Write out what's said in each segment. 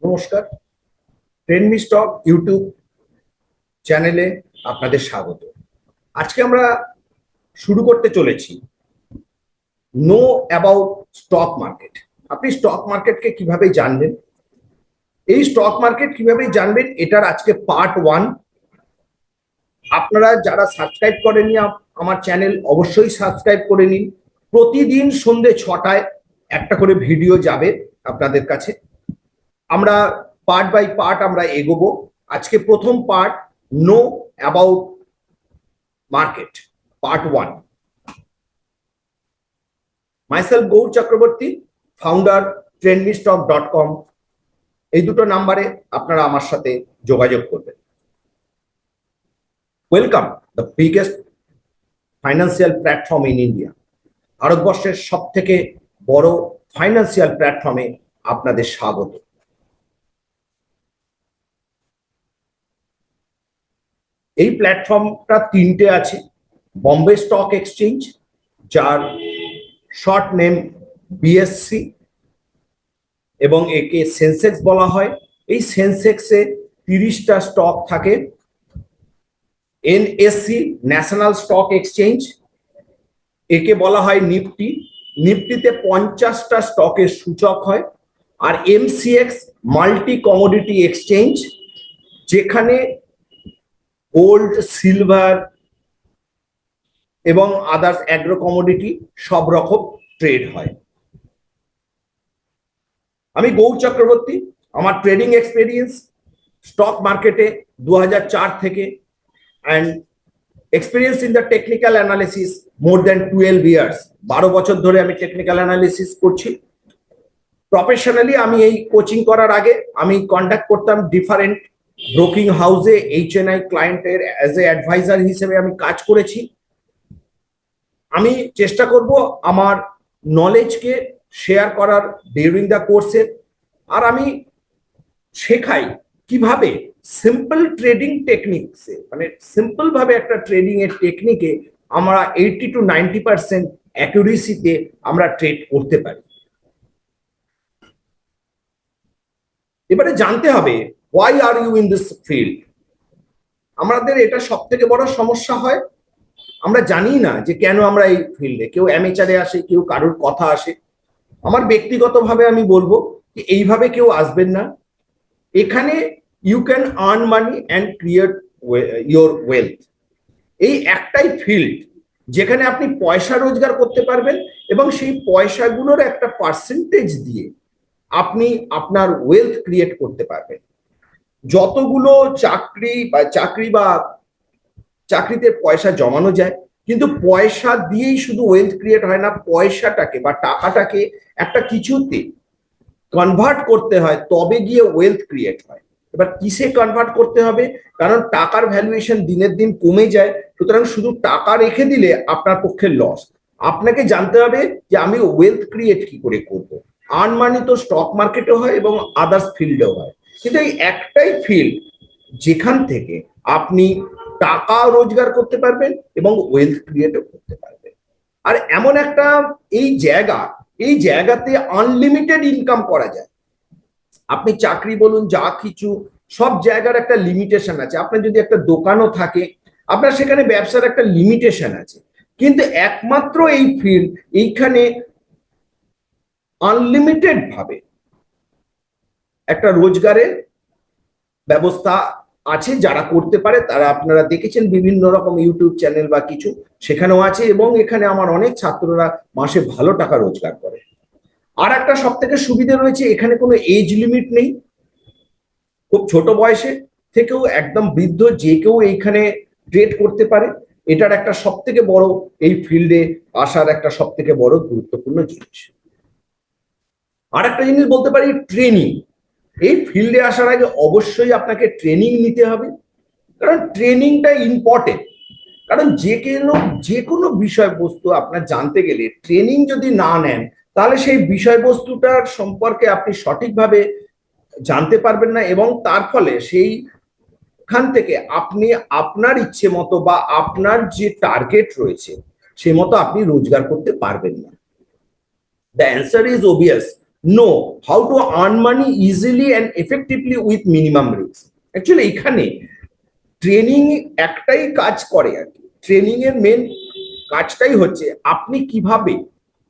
নমস্কার, ট্রেনমিস্টক ইউটিউব চ্যানেলে আপনাদের স্বাগত। আজকে আমরা শুরু করতে চলেছি নো অ্যাবাউট স্টক মার্কেট। আপনি স্টক মার্কেটকে কিভাবে জানবেন, এই স্টক মার্কেট কিভাবে জানবেন, এটার আজকে পার্ট 1। আপনারা যারা সাবস্ক্রাইব করেননি আমার চ্যানেল, অবশ্যই সাবস্ক্রাইব করে নিন। প্রতিদিন সন্ধ্যে 6টায় একটা করে ভিডিও যাবে আপনাদের কাছে। আমরা পার্ট বাই পার্ট আমরা এগোবো। আজকে প্রথম part know about market, part 1। Myself Gour Chakraborty, founder trainmestock.com। এই দুটো নাম্বারে আপনারা আমার সাথে যোগাযোগ করবেন। Welcome the biggest financial platform in India. ভারতবর্ষের সব থেকে বড় ফাইন্যান্সিয়াল প্ল্যাটফর্মে আপনাদের স্বাগত। এই প্ল্যাটফর্মটা তিনটে আছে। বম্বে স্টক এক্সচেঞ্জ, যার শর্ট নেম বিএসসি, এবং একে সেন্সেক্স বলা হয়। এই সেন্সেক্সে 30টা স্টক থাকে। এনএসসি, ন্যাশনাল স্টক এক্সচেঞ্জ, একে বলা হয় নিফটি। নিফটিতে 50টা স্টকের সূচক হয়। আর এমসিএক্স, মাল্টি কমোডিটি এক্সচেঞ্জ, যেখানে গোল্ড, সিলভার এবং আদার্স অ্যাগ্রো কমোডিটি সব রকম ট্রেড হয়। আমি গৌর চক্রবর্তী। আমার ট্রেডিং এক্সপেরিয়েন্স স্টক মার্কেটে 2004 থেকে, and experience in the technical analysis more than 12 years. 12 বছর ধরে আমি টেকনিক্যাল অ্যানালিসিস করছি। প্রফেশনালি আমি এই কোচিং করার আগে আমি কন্ট্যাক্ট করতাম ডিফারেন্ট ব্রোকিং হাউসে, HNI ক্লায়েন্টের অ্যাজ এ অ্যাডভাইজার হিসেবে আমি কাজ করেছি। আমি চেষ্টা করব আমার নলেজকে শেয়ার করার ডিউরিং দ্য কোর্সে। আর আমি শেখাই কিভাবে সিম্পল ট্রেডিং টেকনিক্সে, মানে সিম্পল ভাবে একটা ট্রেডিং এর টেকনিকে আমরা 80 to 90% অ্যাকুরেসিতে আমরা ট্রেড করতে পারি। এবারে জানতে হবে why are you in this field। আমাদের এটা সব থেকে বড় সমস্যা হয়, আমরা জানি না যে কেন আমরা এই ফিল্ডে। কেউ অ্যামেচারে আসে, কেউ কারোর কথা আসে। আমার ব্যক্তিগতভাবে আমি বলবো যে এইভাবে কেউ আসবেন না। এখানে you can earn money and create your wealth. এই একটাই ফিল্ড যেখানে আপনি পয়সা রোজগার করতে পারবেন, এবং সেই পয়সাগুলোর একটা পার্সেন্টেজ দিয়ে আপনি আপনার ওয়েলথ ক্রিয়েট করতে পারবেন। যতগুলো চাকরি বা চাকরিতে পয়সা জমানো যায়, কিন্তু পয়সা দিয়েই শুধু ওয়েলথ ক্রিয়েট হয় না। পয়সাটাকে বা টাকাটাকে একটা কিছুতে কনভার্ট করতে হয়, তবে গিয়ে ওয়েলথ ক্রিয়েট হয়। এবার কিসে কনভার্ট করতে হবে? কারণ টাকার ভ্যালুয়েশন দিনের দিন কমে যায়, সুতরাং শুধু টাকা রেখে দিলে আপনার পক্ষে লস। আপনাকে জানতে হবে যে আমি ওয়েলথ ক্রিয়েট কি করে করব। আর্ন মানি তো স্টক মার্কেটেও হয় এবং আদার্স ফিল্ডেও হয়, কিন্তু এই একটাই ফিল্ড যেখান থেকে আপনি টাকা রোজগার করতে পারবেন এবং ওয়েলথ ক্রিয়েটও করতে পারবেন। আর এমন একটা এই জায়গাতে আনলিমিটেড ইনকাম করা যায়। আপনি চাকরি বলুন, যা কিছু, সব জায়গার একটা লিমিটেশন আছে। আপনার যদি একটা দোকানও থাকে, আপনার সেখানে ব্যবসার একটা লিমিটেশন আছে। কিন্তু একমাত্র এই ফিল্ড, এইখানে আনলিমিটেড ভাবে একটা রোজগারের ব্যবস্থা আছে। যারা করতে পারে তারা, আপনারা দেখেছেন বিভিন্ন রকম ইউটিউব চ্যানেল বা কিছু, সেখানেও আছে। এবং এখানে আমার অনেক ছাত্ররা মাসে ভালো টাকা রোজগার করে। আর একটা সব থেকে সুবিধা রয়েছে, এখানে কোনো এজ লিমিট নেই। খুব ছোট বয়সে থেকেও একদম বৃদ্ধ যে কেউ এইখানে ট্রেড করতে পারে। এটার একটা সব থেকে বড়, এই ফিল্ডে আসার একটা সব থেকে বড় গুরুত্বপূর্ণ জিনিস। আর একটা জিনিস বলতে পারি, ট্রেনিং। এই ফিল্ডে আসার আগে অবশ্যই আপনাকে ট্রেনিং নিতে হবে, কারণ ট্রেনিংটা ইম্পর্টেন্ট। কারণ যে কোনো বিষয়বস্তু আপনার জানতে গেলে ট্রেনিং যদি না নেন, তাহলে সেই বিষয়বস্তুটার সম্পর্কে আপনি সঠিকভাবে জানতে পারবেন না, এবং তার ফলে সেইখান থেকে আপনি আপনার ইচ্ছে মতো বা আপনার যে টার্গেট রয়েছে সেই মতো আপনি রোজগার করতে পারবেন না। The answer is obvious, know how to earn money easily and effectively with minimum risk. Actually এখানে ট্রেনিং একটাই কাজ করে আর কি, ট্রেনিং এর মেন কাজটাই হচ্ছে আপনি কিভাবে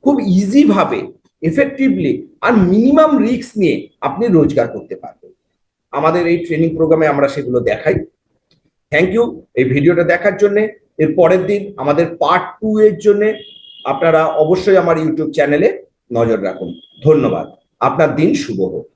খুব ইজি ভাবে এফেক্টিভলি আর মিনিমাম রিস্ক নিয়ে আপনি রোজগার করতে পারবেন। আমাদের এই ট্রেনিং প্রোগ্রামে আমরা সেগুলো দেখাই। থ্যাংক ইউ এই ভিডিওটা দেখার জন্য। এর পরের দিন আমাদের পার্ট 2 এর জন্য আপনারা অবশ্যই আমার ইউটিউব চ্যানেলে নজর রাখুন। ধন্যবাদ। আপনার দিন শুভ হোক।